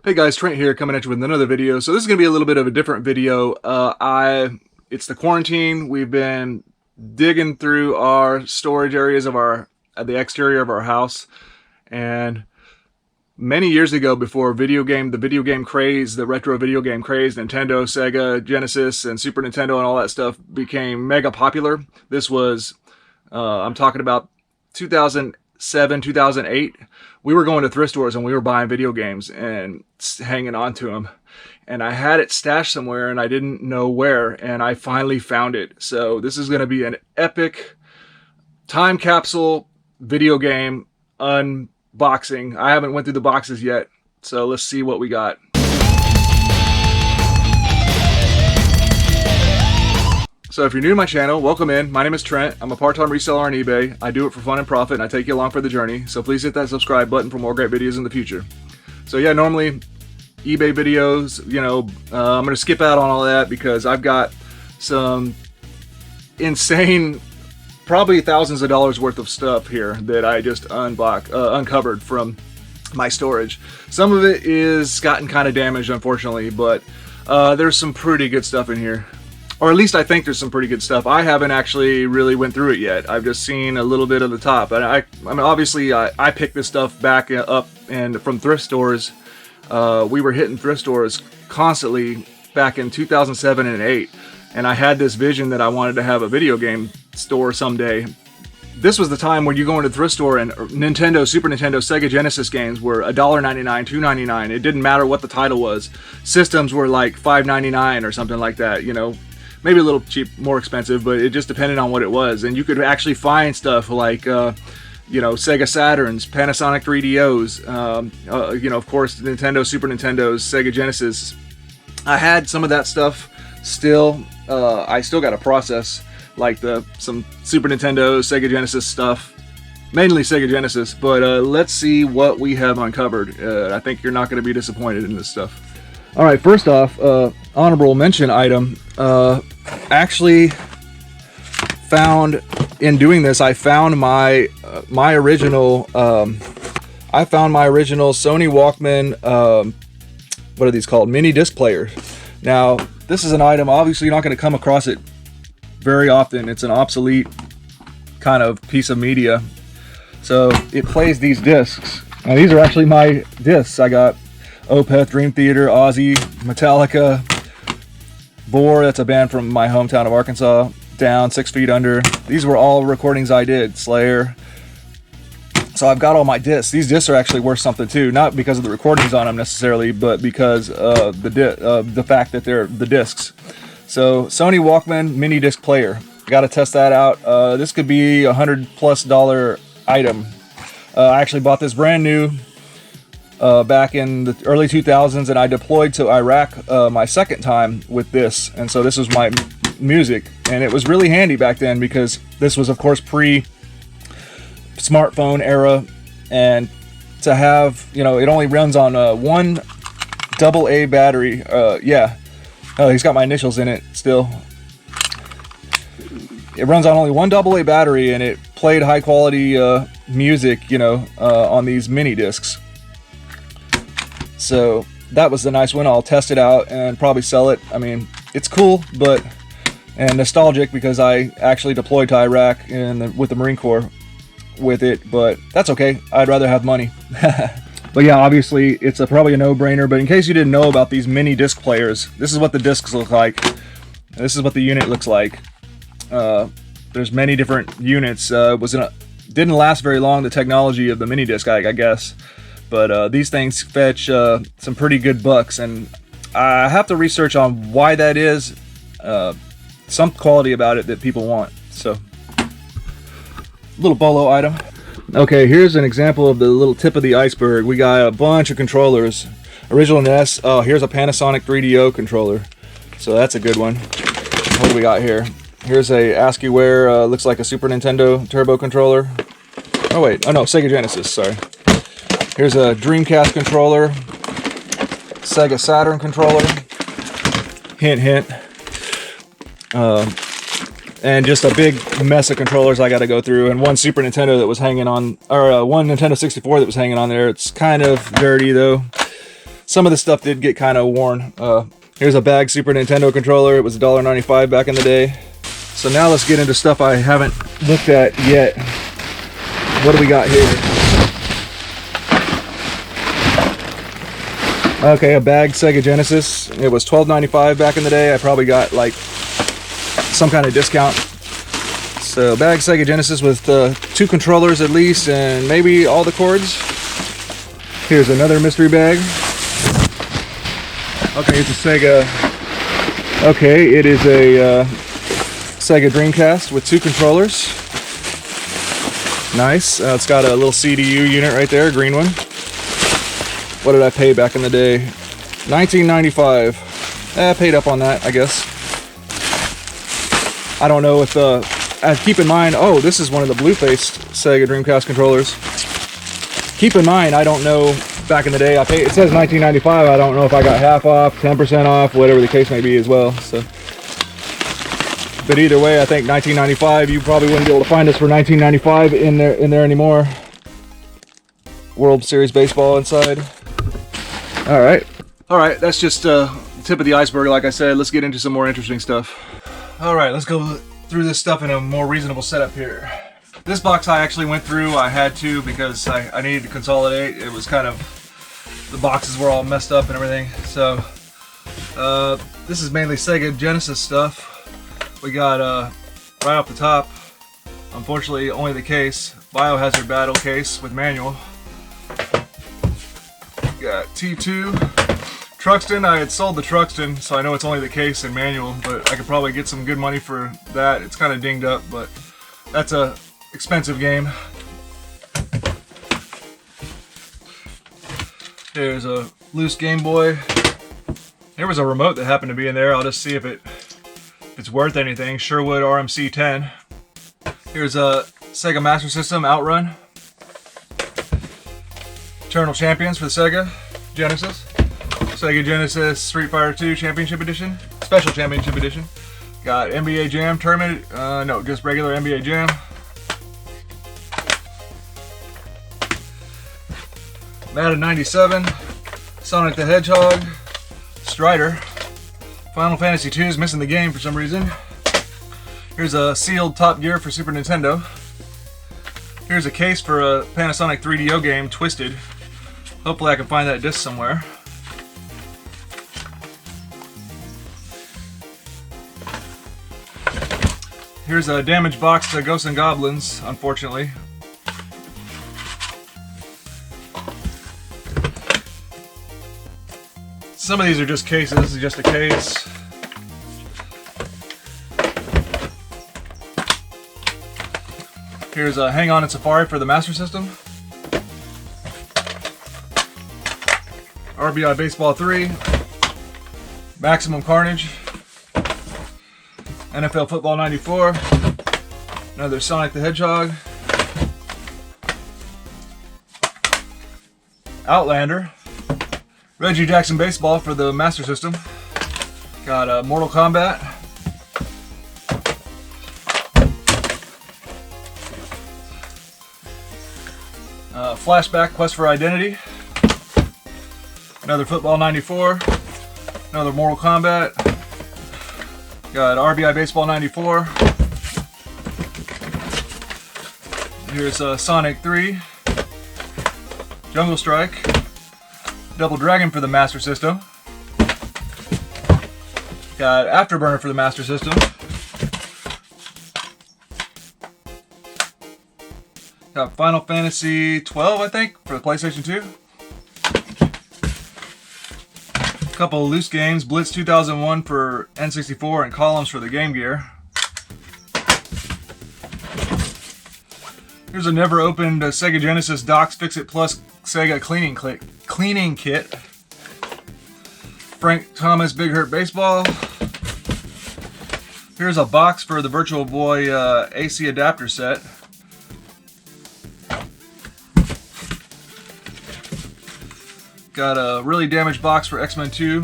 Hey guys, Trent here coming at you with another video. So this is going to be a little bit of a different video. It's the quarantine. We've been digging through our storage areas of the exterior of our house, and many years ago, before the video game craze, the retro video game craze, Nintendo, Sega, Genesis, and Super Nintendo and all that stuff became mega popular. This was, I'm talking about 2007, 2008. We were going to thrift stores and we were buying video games and hanging on to them. And I had it stashed somewhere and I didn't know where, and I finally found it. So this is going to be an epic time capsule video game unboxing. I haven't went through the boxes yet, so let's see what we got. So if you're new to my channel, welcome in. My name is Trent. I'm a part-time reseller on eBay. I do it for fun and profit, and I take you along for the journey. So please hit that subscribe button for more great videos in the future. So yeah, normally eBay videos, I'm going to skip out on all that because I've got some insane, probably thousands of dollars worth of stuff here that I just uncovered from my storage. Some of it is gotten kind of damaged, unfortunately, but there's some pretty good stuff in here. Or at least I think there's some pretty good stuff. I haven't actually really went through it yet. I've just seen a little bit of the top. And I mean, obviously, I picked this stuff back up and from thrift stores. We were hitting thrift stores constantly back in 2007 and 8. And I had this vision that I wanted to have a video game store someday. This was the time when you go into the thrift store and Nintendo, Super Nintendo, Sega Genesis games were $1.99, $2.99. It didn't matter what the title was. Systems were like $5.99 or something like that, Maybe a little cheap, more expensive, but it just depended on what it was. And you could actually find stuff like, Sega Saturns, Panasonic 3DOs, of course, Nintendo, Super Nintendos, Sega Genesis. I had some of that stuff still. I still got to process like some Super Nintendo, Sega Genesis stuff, mainly Sega Genesis. But let's see what we have uncovered. I think you're not going to be disappointed in this stuff. All right, first off, honorable mention item. Actually found, in doing this, I found my original Sony Walkman, what are these called? Minidisc players. Now, this is an item, obviously you're not going to come across it very often. It's an obsolete kind of piece of media. So it plays these discs. Now these are actually my discs. I got Opeth, Dream Theater, Ozzy, Metallica, Bore, that's a band from my hometown of Arkansas, Down, 6 Feet Under. These were all recordings I did, Slayer. So I've got all my discs. These discs are actually worth something too, not because of the recordings on them necessarily, but because of the fact that they're the discs. So Sony Walkman mini disc player. Got to test that out. This could be $100+ item. I actually bought this brand new back in the early 2000s, and I deployed to Iraq my second time with this, and so this was my music, and it was really handy back then because this was, of course, pre-smartphone era, and to have, it only runs on one AA battery. He's got my initials in it still. It runs on only one AA battery, and it played high quality music, on these mini discs. So that was the nice one. I'll test it out and probably sell it. I mean, it's cool, and nostalgic because I actually deployed to Iraq with the Marine Corps with it, but that's okay. I'd rather have money. But yeah, obviously it's probably a no-brainer, but in case you didn't know about these mini disc players, this is what the discs look like. This is what the unit looks like. There's many different units. Didn't last very long, the technology of the mini disc, I guess. But these things fetch some pretty good bucks, and I have to research on why that is. Some quality about it that people want. So, little bolo item. Okay, here's an example of the little tip of the iceberg. We got a bunch of controllers. Original NES. Oh, here's a Panasonic 3DO controller. So that's a good one. What do we got here? Here's a ASCIIware. Looks like a Super Nintendo Turbo controller. Oh wait, oh no, Sega Genesis. Sorry. Here's a Dreamcast controller, Sega Saturn controller, hint hint, and just a big mess of controllers I got to go through, and one Super Nintendo that was hanging on, or one Nintendo 64 that was hanging on there. It's kind of dirty though. some of the stuff did get kind of worn. Here's a bag Super Nintendo controller. It was $1.95 back in the day. So now let's get into stuff I haven't looked at yet. What do we got here? Okay, a bag Sega Genesis. It was $12.95 back in the day. I probably got like some kind of discount. So bag Sega Genesis with 2 controllers at least, and maybe all the cords. Here's another mystery bag. Okay, it's a Sega. Okay, it is a Sega Dreamcast with 2 controllers. Nice. It's got a little CDU unit right there, green one. What did I pay back in the day? $19.95. I paid up on that, I guess. I don't know if keep in mind, oh, this is one of the blue-faced Sega Dreamcast controllers. Keep in mind, I don't know, back in the day, it says $19.95. I don't know if I got half off, 10% off, whatever the case may be as well. So, but either way, I think $19.95. You probably wouldn't be able to find us for $19.95 in there anymore. World Series baseball inside. All right, that's just the tip of the iceberg. Like I said, let's get into some more interesting stuff. All right, let's go through this stuff in a more reasonable setup here. This box I actually went through. I had to because I needed to consolidate. It was kind of, the boxes were all messed up and everything. So this is mainly Sega Genesis stuff. We got right off the top, unfortunately only the case, Biohazard Battle case with manual. Got T2 Truxton. I had sold the Truxton, so I know it's only the case and manual, but I could probably get some good money for that. It's kind of dinged up, but that's a expensive game. There's a loose Game Boy. There was a remote that happened to be in there. I'll just see if it's worth anything. Sherwood RMC 10. Here's a Sega Master System Outrun. Eternal Champions for the Sega Genesis. Sega Genesis Street Fighter 2 Championship Edition. Special Championship Edition. Got NBA Jam Tournament. No, just regular NBA Jam. Madden 97. Sonic the Hedgehog. Strider. Final Fantasy 2 is missing the game for some reason. Here's a sealed Top Gear for Super Nintendo. Here's a case for a Panasonic 3DO game, Twisted. Hopefully I can find that disc somewhere. Here's a damaged box to Ghosts and Goblins, unfortunately. Some of these are just cases. This is just a case. Here's a Hang On and Safari for the Master System. RBI Baseball 3. Maximum Carnage. NFL Football 94. Another Sonic the Hedgehog. Outlander. Reggie Jackson Baseball for the Master System. Got Mortal Kombat. Flashback Quest for Identity. Another Football 94. Another Mortal Kombat. Got RBI Baseball 94. Here's Sonic 3. Jungle Strike. Double Dragon for the Master System. Got Afterburner for the Master System. Got Final Fantasy 12, I think, for the PlayStation 2. A couple of loose games. Blitz 2001 for N64 and Columns for the Game Gear. Here's a never opened Sega Genesis Docs Fix-It Plus Sega cleaning kit. Frank Thomas Big Hurt Baseball. Here's a box for the Virtual Boy AC adapter set. Got a really damaged box for X-Men 2.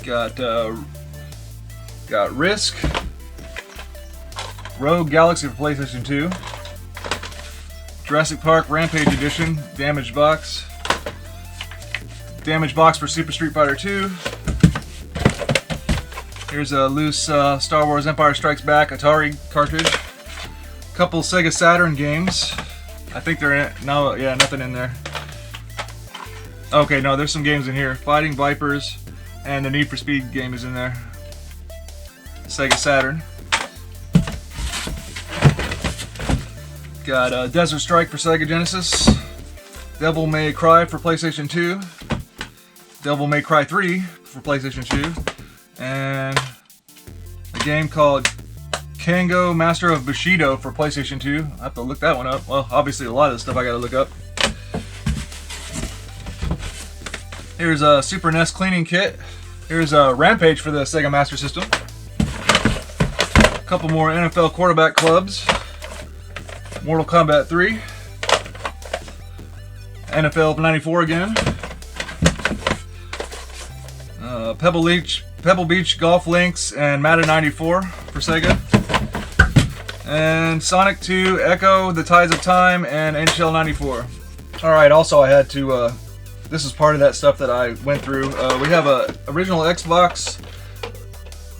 Got Risk. Rogue Galaxy for PlayStation 2. Jurassic Park Rampage Edition, damaged box. Damaged box for Super Street Fighter 2. Here's a loose Star Wars Empire Strikes Back Atari cartridge. Couple Sega Saturn games. I think they're in it. No, yeah, nothing in there. Okay, no, there's some games in here. Fighting Vipers and the Need for Speed game is in there. Sega Saturn. Got Desert Strike for Sega Genesis. Devil May Cry for PlayStation 2. Devil May Cry 3 for PlayStation 2. And a game called Kango Master of Bushido for PlayStation 2. I have to look that one up. Well, obviously a lot of the stuff I gotta look up. Here's a Super NES cleaning kit. Here's a Rampage for the Sega Master System. A couple more NFL quarterback clubs. Mortal Kombat 3. NFL 94 again. Pebble Beach Golf Links and Madden 94 for Sega. And Sonic 2, Echo, The Tides of Time, and NHL 94. Alright, also I had to, this is part of that stuff that I went through. We have a original Xbox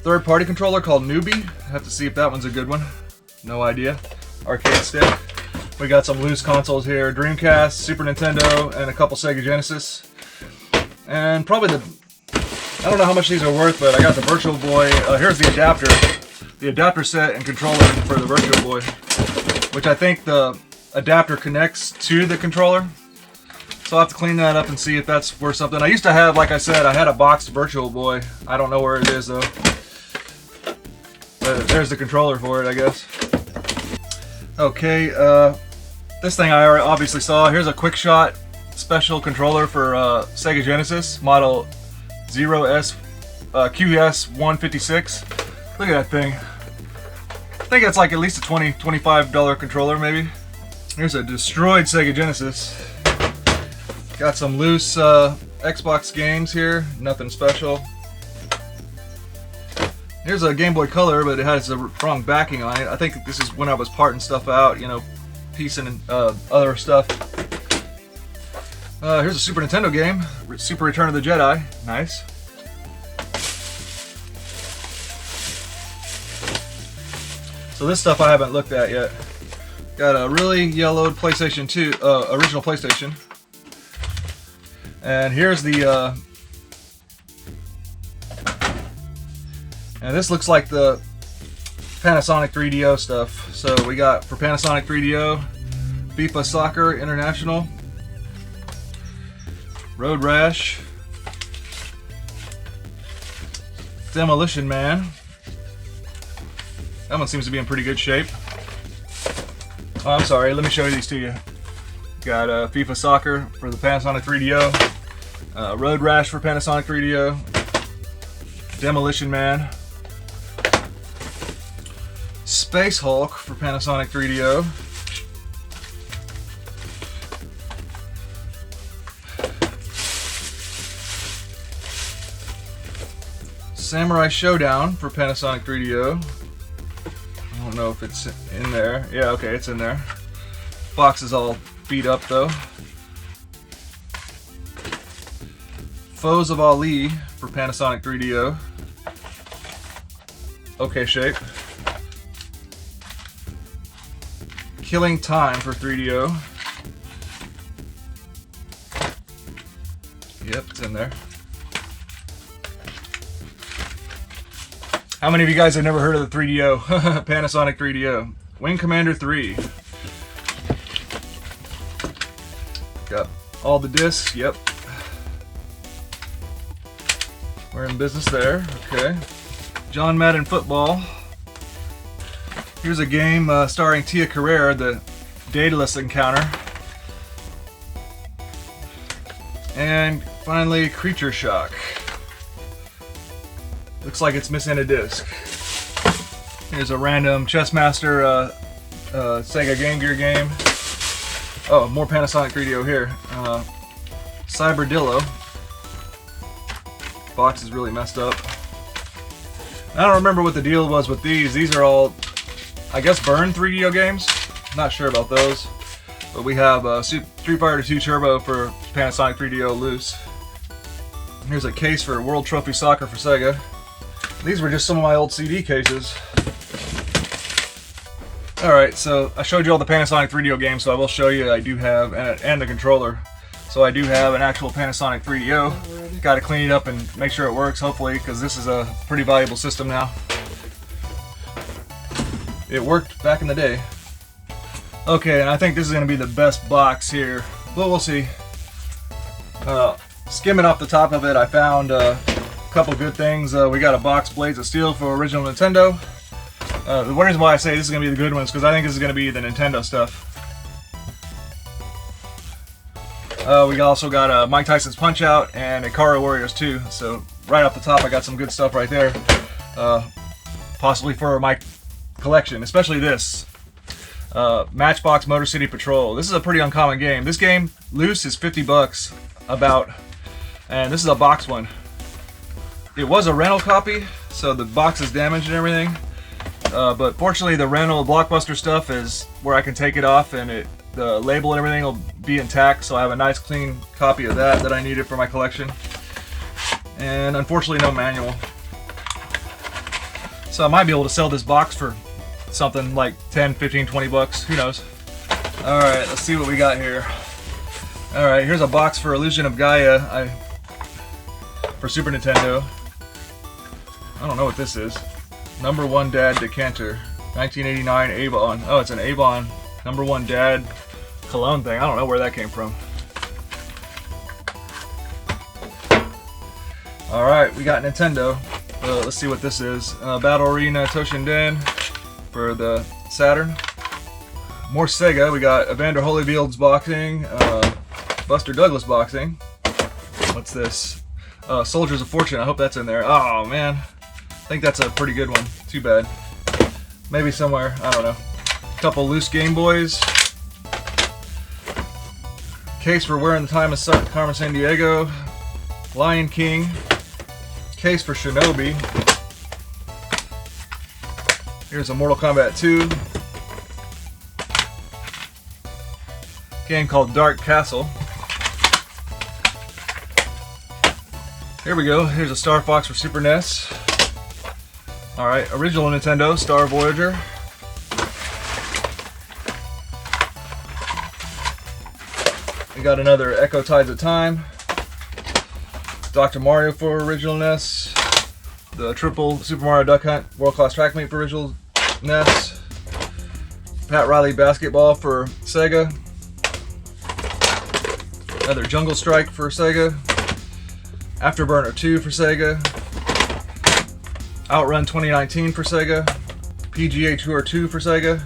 third-party controller called Newbie. I have to see if that one's a good one. No idea. Arcade stick. We got some loose consoles here. Dreamcast, Super Nintendo, and a couple Sega Genesis. And probably I don't know how much these are worth, but I got the Virtual Boy. Here's the adapter. The adapter set and controller for the Virtual Boy. Which I think the adapter connects to the controller. So I'll have to clean that up and see if that's worth something. I used to have, like I said, I had a boxed Virtual Boy. I don't know where it is though. But there's the controller for it, I guess. Okay, this thing I obviously saw. Here's a Quick Shot special controller for Sega Genesis, model 0S QS156. Look at that thing. I think it's like at least a $25 controller, maybe. Here's a destroyed Sega Genesis. Got some loose Xbox games here, nothing special. Here's a Game Boy Color, but it has the wrong backing on it. I think this is when I was parting stuff out, you know, piecing other stuff. Here's a Super Nintendo game, Super Return of the Jedi. Nice. So this stuff I haven't looked at yet. Got a really yellowed PlayStation 2, original PlayStation. And here's the, and this looks like the Panasonic 3DO stuff. So we got for Panasonic 3DO, FIFA Soccer International, Road Rash, Demolition Man. That one seems to be in pretty good shape. Oh, I'm sorry, let me show you these to you. Got FIFA Soccer for the Panasonic 3DO, Road Rash for Panasonic 3DO, Demolition Man, Space Hulk for Panasonic 3DO, Samurai Showdown for Panasonic 3DO. I don't know if it's in there. Yeah, okay, it's in there. Box is all beat up though. Foes of Ali for Panasonic 3DO. Okay shape. Killing Time for 3DO. Yep, it's in there. How many of you guys have never heard of the 3DO? Panasonic 3DO. Wing Commander 3. Got all the discs, yep. We're in business there, okay. John Madden Football. Here's a game starring Tia Carrere, the Daedalus Encounter. And finally, Creature Shock. Looks like it's missing a disc. Here's a random Chessmaster Sega Game Gear game. Oh, more Panasonic 3DO here. Cyberdillo. Box is really messed up. I don't remember what the deal was with these. These are all, I guess, burned 3DO games. Not sure about those. But we have Street Fighter 2 Turbo for Panasonic 3DO loose. Here's a case for World Trophy Soccer for Sega. These were just some of my old CD cases. Alright, so I showed you all the Panasonic 3DO games, so I will show you I do have, and the controller. So I do have an actual Panasonic 3DO. Got to clean it up and make sure it works, hopefully, because this is a pretty valuable system now. It worked back in the day. Okay, and I think this is going to be the best box here, but we'll see. Skimming off the top of it, I found a couple good things. We got a box Blades of Steel for original Nintendo. The reason why I say this is going to be the good ones, because I think this is going to be the Nintendo stuff. We also got Mike Tyson's Punch-Out and Ikari Warriors 2, so right off the top I got some good stuff right there. Possibly for my collection, especially this. Matchbox Motor City Patrol. This is a pretty uncommon game. This game, loose, is 50 bucks, about, and this is a box one. It was a rental copy, so the box is damaged and everything, but fortunately the rental Blockbuster stuff is where I can take it off and the label and everything will be intact, so I have a nice clean copy of that I needed for my collection. And unfortunately no manual. So I might be able to sell this box for something like 10, 15, 20 bucks, who knows. Alright, let's see what we got here. Alright, here's a box for Illusion of Gaia for Super Nintendo. I don't know what this is. Number One Dad Decanter, 1989 Avon. Oh, it's an Avon Number One Dad cologne thing. I don't know where that came from. Alright, we got Nintendo. Let's see what this is. Battle Arena Toshinden for the Saturn. More Sega. We got Evander Holyfield's boxing. Buster Douglas boxing. What's this? Soldiers of Fortune. I hope that's in there. Oh man. I think that's a pretty good one. Too bad. Maybe somewhere. I don't know. Couple loose Game Boys. Case for Where in the Time of Carmen Sandiego. Lion King. Case for Shinobi. Here's a Mortal Kombat 2. Game called Dark Castle. Here we go. Here's a Star Fox for Super NES. Alright, original Nintendo, Star Voyager. We got another Echo Tides of Time. Dr. Mario for original NES. The triple Super Mario Duck Hunt World Class Track Meet for original NES. Pat Riley Basketball for Sega. Another Jungle Strike for Sega. Afterburner 2 for Sega. Outrun 2019 for Sega. PGA Tour 2 for Sega.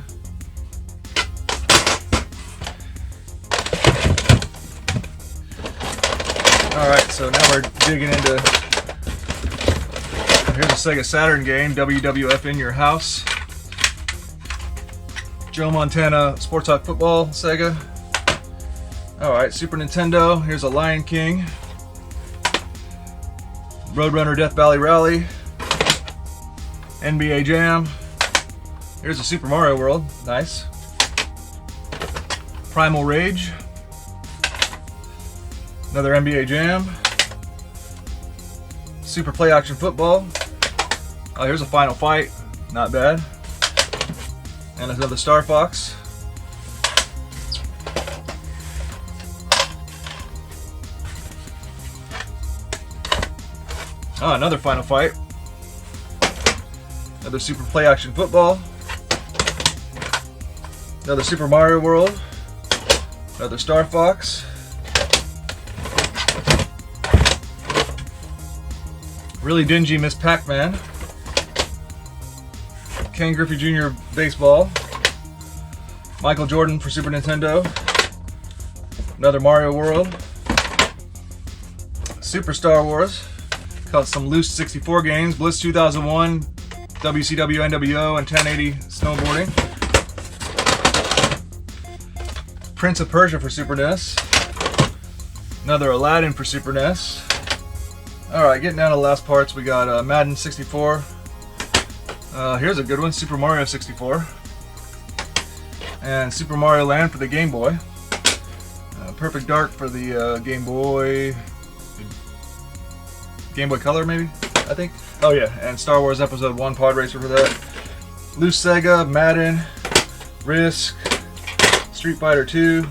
Alright, so now we're digging into... Here's a Sega Saturn game, WWF In Your House. Joe Montana Sports Talk Football, Sega. Alright, Super Nintendo, here's a Lion King. Roadrunner Death Valley Rally. NBA Jam. Here's a Super Mario World, nice. Primal Rage. Another NBA Jam. Super Play Action Football. Oh, here's a Final Fight, not bad. And another Star Fox. Oh, another Final Fight. Another Super Play Action Football. Another Super Mario World. Another Star Fox. Really dingy Miss Pac-Man. Ken Griffey Jr. Baseball. Michael Jordan for Super Nintendo. Another Mario World. Super Star Wars. Got some loose 64 games. Bliss 2001, WCW NWO, and 1080 snowboarding. Prince of Persia for Super NES. Another Aladdin for Super NES. Alright, getting down to the last parts, we got Madden 64. Here's a good one, Super Mario 64. And Super Mario Land for the Game Boy. Perfect Dark for the Game Boy Color, maybe, I think. Oh yeah, and Star Wars Episode 1 Pod Racer for that. Loose Sega, Madden, Risk, Street Fighter 2,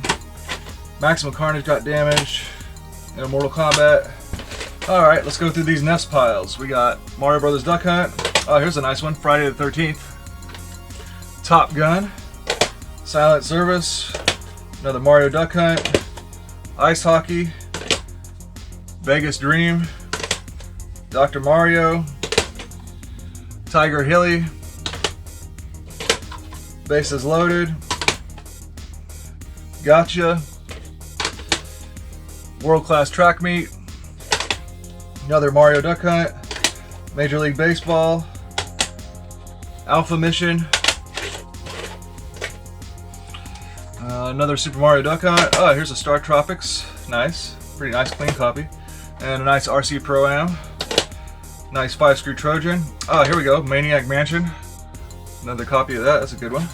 Maximum Carnage Got Damage, and Mortal Kombat. Alright, let's go through these NES piles. We got Mario Brothers Duck Hunt. Oh, here's a nice one. Friday the 13th. Top Gun. Silent Service. Another Mario Duck Hunt. Ice Hockey. Vegas Dream. Dr. Mario. Tiger Hilly. Bases Loaded. Gotcha. World Class Track Meet. Another Mario Duck Hunt. Major League Baseball. Alpha Mission. Another Super Mario Duck Hunt. Oh, here's a Star Tropics. Nice. Pretty nice, clean copy. And a nice RC Pro-Am. Nice 5-screw Trojan. Oh, here we go. Maniac Mansion. Another copy of that. That's a good one.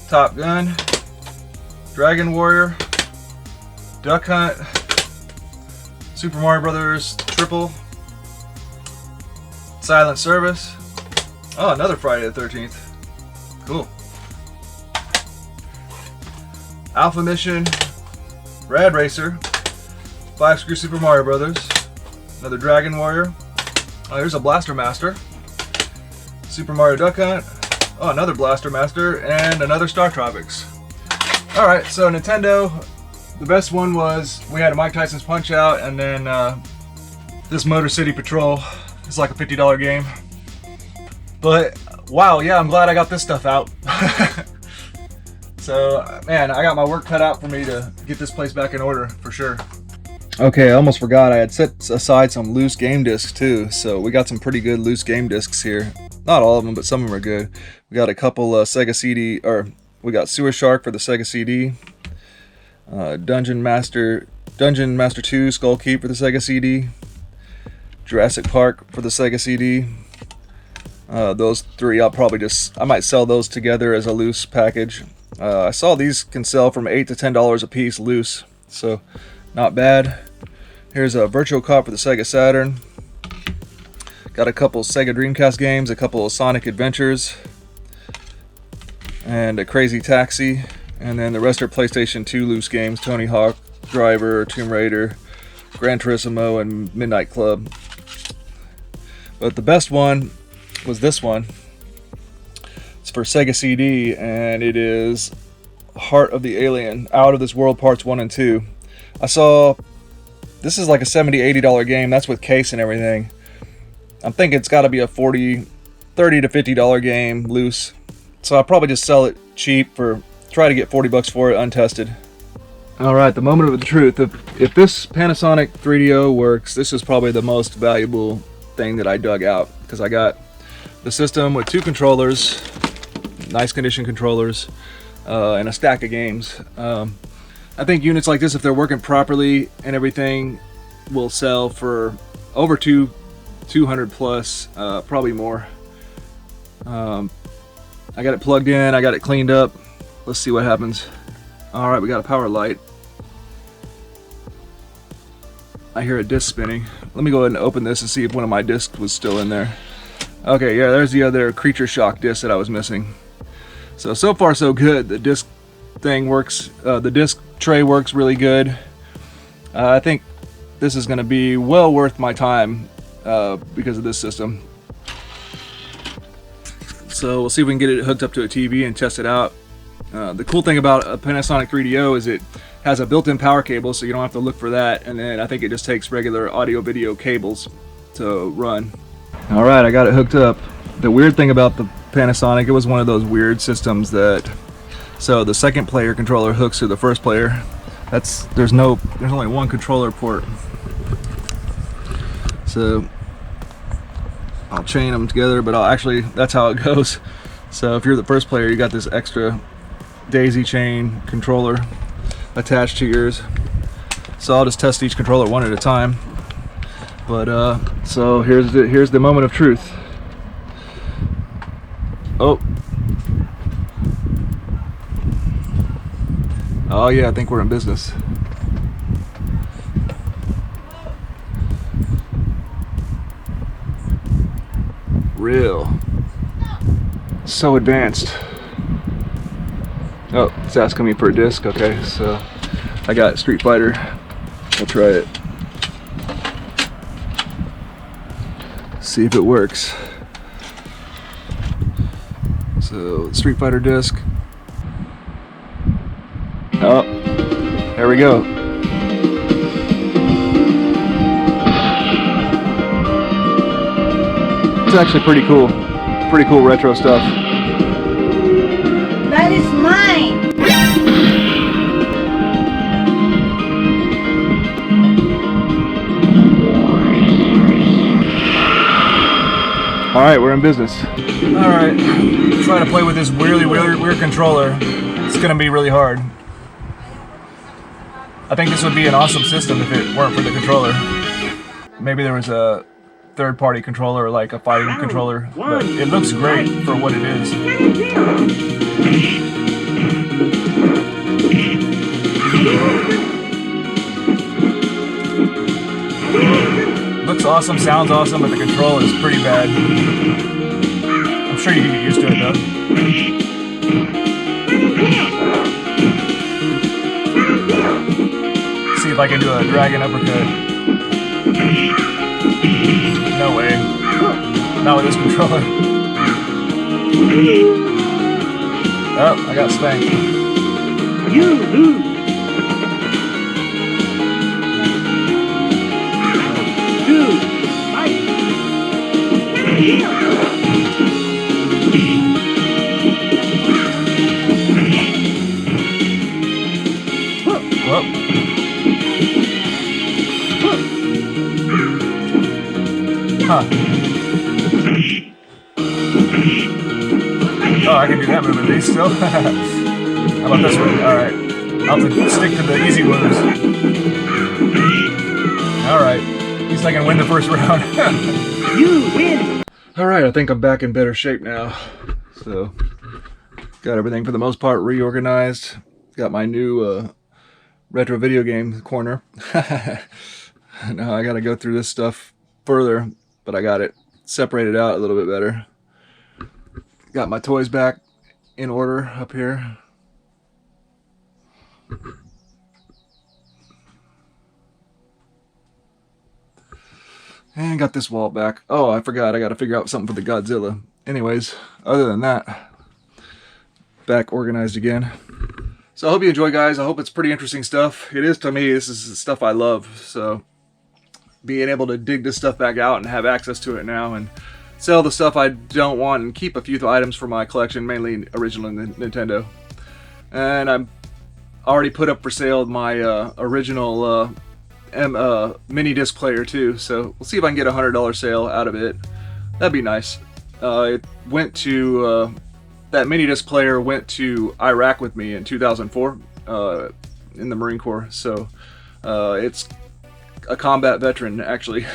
Top Gun. Dragon Warrior. Duck Hunt. Super Mario Brothers Triple. Silent Service. Oh, another Friday the 13th. Cool. Alpha Mission. Rad Racer. 5-screw Super Mario Brothers. Another Dragon Warrior. Oh, here's a Blaster Master. Super Mario Duck Hunt. Oh, another Blaster Master. And another Star Tropics. Alright, so Nintendo, the best one was, we had a Mike Tyson's Punch-Out, and then this Motor City Patrol. It's like a $50 game. But, wow, yeah, I'm glad I got this stuff out. So, man, I got my work cut out for me to get this place back in order, for sure. Okay, I almost forgot, I had set aside some loose game discs too, so we got some pretty good loose game discs here. Not all of them, but some of them are good. We got a couple Sega CD, or we got Sewer Shark for the Sega CD, Dungeon Master 2 Skull Keep for the Sega CD, Jurassic Park for the Sega CD. Those three, I might sell those together as a loose package. I saw these can sell from $8 to $10 a piece loose, so not bad. Here's a Virtual Cop for the Sega Saturn. Got a couple Sega Dreamcast games, a couple of Sonic Adventures, and a Crazy Taxi, and then the rest are PlayStation 2 loose games: Tony Hawk, Driver, Tomb Raider, Gran Turismo, and Midnight Club. But the best one was this one. It's for Sega CD, and it is Heart of the Alien, Out of This World Parts 1 and 2. I saw, this is like a $70, $80 game, that's with case and everything. I'm thinking it's got to be a $30 to $50 game loose. So I'll probably just sell it cheap try to get $40 for it untested. Alright, the moment of the truth. If this Panasonic 3DO works, this is probably the most valuable thing that I dug out, because I got the system with 2 controllers, nice condition controllers, and a stack of games. I think units like this, if they're working properly and everything, will sell for over 200 plus, probably more. I got it plugged in, I got it cleaned up. Let's see what happens. Alright, we got a power light. I hear a disc spinning. Let me go ahead and open this and see if one of my discs was still in there. Okay, yeah, there's the other Creature Shock disc that I was missing. So far so good. The disc thing works, the disc tray works really good. I think this is going to be well worth my time because of this system. So we'll see if we can get it hooked up to a TV and test it out. The cool thing about a Panasonic 3DO is it has a built-in power cable, so you don't have to look for that, and then I think it just takes regular audio-video cables to run. Alright, I got it hooked up. The weird thing about the Panasonic, it was one of those weird systems that, so the second player controller hooks to the first player. There's only one controller port. So I'll chain them together, but that's how it goes. So if you're the first player, you got this extra daisy chain controller attached to yours. So I'll just test each controller one at a time. But so here's the moment of truth. Oh, Oh yeah, I think we're in business. Real. So advanced. Oh, it's asking me for a disc. Okay, so I got Street Fighter. I'll try it. See if it works. So, Street Fighter disc. Oh, there we go. It's actually pretty cool. Pretty cool retro stuff. That is mine! Alright, we're in business. Alright, trying to play with this really weird controller. It's gonna be really hard. I think this would be an awesome system if it weren't for the controller. Maybe there was a third-party controller, like a fighting controller, but it looks great for what it is. Looks awesome, sounds awesome, but the control is pretty bad. I'm sure you can get used to it though. See if I can do a dragon uppercut. No way. Not with this controller. Oh, I got spanked. You lose! Huh. Oh, I can do that move at least still. How about this one? Alright. I'll have to stick to the easy moves. Alright. At least I can win the first round. You win! Alright, I think I'm back in better shape now. So, got everything for the most part reorganized. Got my new retro video game corner. Now I gotta go through this stuff further, but I got it separated out a little bit better. Got my toys back in order up here. And got this wall back. Oh, I forgot. I got to figure out something for the Godzilla. Anyways, other than that, back organized again. So I hope you enjoy, guys. I hope it's pretty interesting stuff. It is to me. This is the stuff I love. So being able to dig this stuff back out and have access to it now and sell the stuff I don't want and keep a few items for my collection, mainly original Nintendo. And I'm already put up for sale my original Minidisc player too, so we'll see if I can get a $100 sale out of it. That'd be nice. It went to that Minidisc player went to Iraq with me in 2004 in the Marine Corps, so it's a combat veteran actually.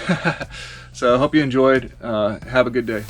So I hope you enjoyed. Have a good day.